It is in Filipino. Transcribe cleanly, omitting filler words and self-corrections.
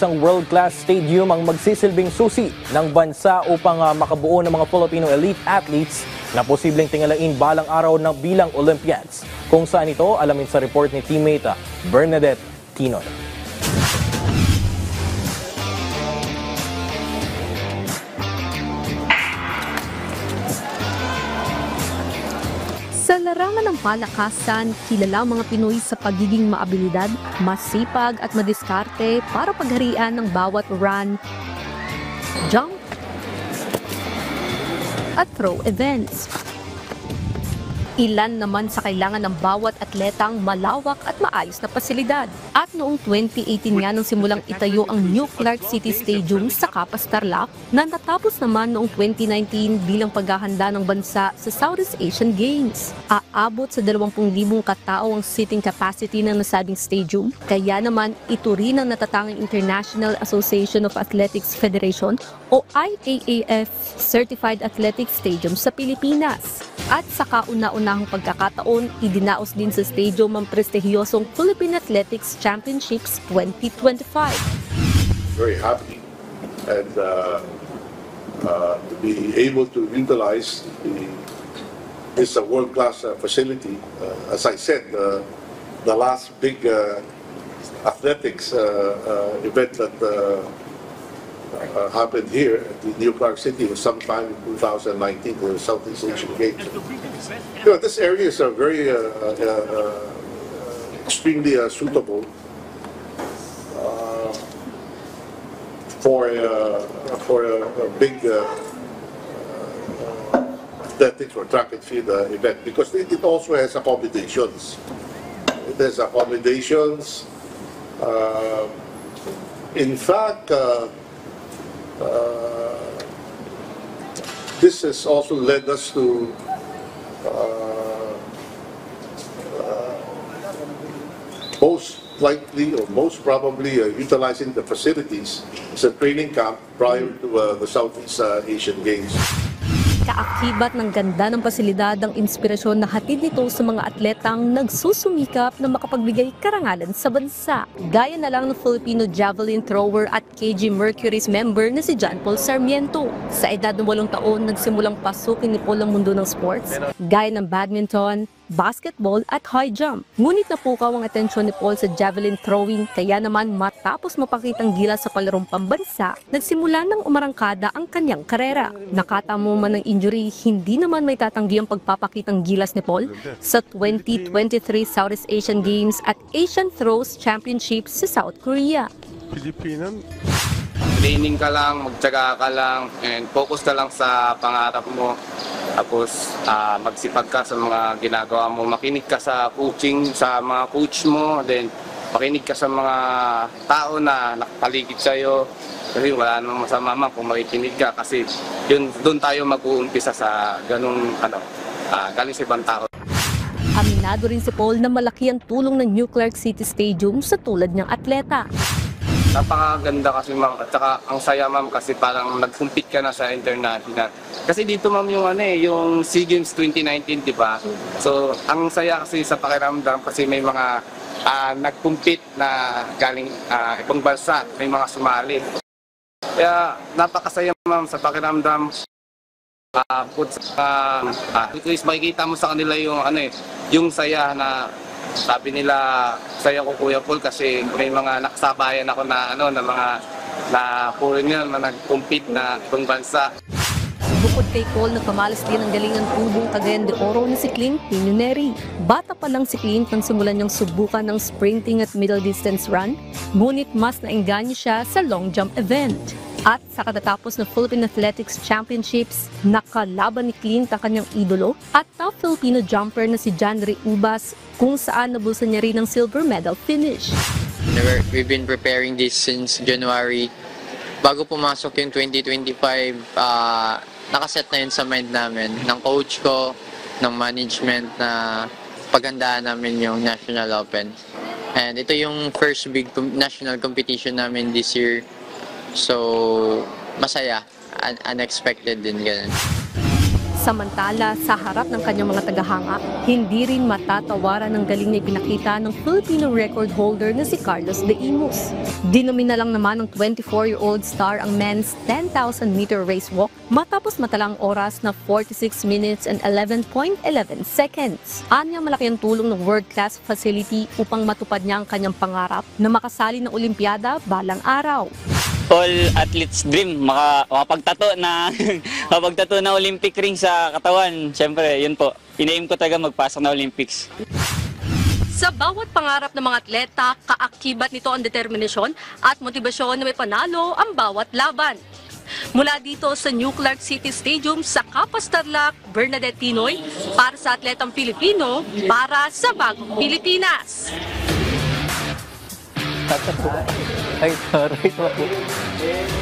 isang world-class stadium ang magsisilbing susi ng bansa upang makabuo ng mga Filipino elite athletes na posibleng tingalain balang araw ng bilang Olympians. Kung saan ito, alamin sa report ni teammate Bernadette Tinoy. Sa larangan ng palakasan, kilala ang mga Pinoy sa pagiging maabilidad, masipag at madiskarte para pagharian ng bawat run, jump, at throw events. Ilan naman sa kailangan ng bawat atletang malawak at maayos na pasilidad. At noong 2018 nga nang simulang itayo ang New Clark City Stadium sa Capas, Tarlac, na natapos naman noong 2019 bilang paghahanda ng bansa sa Southeast Asian Games. Aabot sa 20,000 katao ang seating capacity ng nasabing stadium, kaya naman ito rin ang natatanging International Association of Athletics Federation o IAAF Certified Athletic Stadium sa Pilipinas. At sa kauna-unahang pagkakataon, idinaos din sa stadium ang prestihiyosong Philippine Athletics Championships 2025. Very happy and to be able to utilize this world-class facility. As I said, the last big athletics event that happened here at the New Clark City was sometime in 2019, the Southeast Asian Games. You know, this area is very extremely suitable for a big athletics or track and field event because it also has accommodations. It has accommodations. In fact, this has also led us to most likely or most probably utilizing the facilities as a training camp prior to the Southeast Asian Games. Kaakibat ng ganda ng pasilidad ang inspirasyon na hatid nito sa mga atletang nagsusumikap na makapagbigay karangalan sa bansa. Gaya na lang ng Filipino javelin thrower at KG Mercury's member na si John Paul Sarmiento. Sa edad ng 8 taon, nagsimulang pasukin ni Paul ang mundo ng sports, gaya ng badminton, basketball at high jump. Ngunit napukaw ang atensyon ni Paul sa javelin throwing, kaya naman matapos mapakitang gilas sa palarong pambansa, nagsimula ng umarangkada ang kanyang karera. Nakatamo man ng injury, hindi naman may tatanggi ang pagpapakitang gilas ni Paul sa 2023 Southeast Asian Games at Asian Throws Championships sa South Korea. Training ka lang, magtyaga ka lang, and focus ka lang sa pangarap mo. Tapos magsipag ka sa mga ginagawa mo, makinig ka sa coaching, sa mga coach mo, then makinig ka sa mga tao na nakapaligid sa'yo. Kasi wala namang masama man kung makikinig ka kasi doon tayo mag-uumpisa sa ganung galing sa ibang tao. Aminado rin si Paul na malaki ang tulong ng New Clark City Stadium sa tulad niyang atleta. Napakaganda kasi ma'am, at saka ang saya ma'am kasi parang nag-compete ka na sa international. Kasi dito ma'am yung yung SEA Games 2019, di ba? So ang saya kasi sa pakiramdam kasi may mga nag-compete na galing ibang bansa, may mga sumali. Kaya napakasaya ma'am sa pakiramdam. At least makikita mo sa kanila yung yung saya na sabi nila, saya ko Kuya Paul kasi may mga nakasabayan ako na mga foreigner na nag-compete na ibang bansa. Bukod kay Paul, nagpamalas din ang galingan tubong Cagayan de Oro na si Clint Piñoneri. Bata pa lang si Clint nang simulan niyang subukan ng sprinting at middle distance run, ngunit mas naengganyo siya sa long jump event. At sa katatapos ng Philippine Athletics Championships, nakalaban ni Clint ang kanyang idolo at top Filipino jumper na si John Ray Ubas, kung saan nabulsan niya rin ng silver medal finish. We've been preparing this since January. Bago pumasok yung 2025, nakaset na yun sa mind namin, ng coach ko, ng management na paghandaan namin yung National Open. And ito yung first big national competition namin this year. So, masaya. Unexpected din ganun. Samantala, sa harap ng kanyang mga tagahanga, hindi rin matatawaran ng galing na ipinakita ng Filipino record holder na si Carlos de Imus. Dinomina lang naman ng 24-year-old star ang men's 10,000-meter race walk matapos matalang oras na 46 minutes and 11.11 seconds. Anya malaki ang tulong ng world-class facility upang matupad niya ang kanyang pangarap na makasali ng Olimpiada balang araw. All athletes dream makapagtato na makapagtato na Olympic ring sa katawan. Siyempre, yun po. Ina-aim ko talaga magpasok na Olympics. Sa bawat pangarap ng mga atleta, kaakibat nito ang determinasyon at motibasyon na may panalo ang bawat laban. Mula dito sa New Clark City Stadium sa Capas Tarlac, Bernadette Tinoy, para sa atletang Pilipino, para sa bagong Pilipinas. Ay, sorry.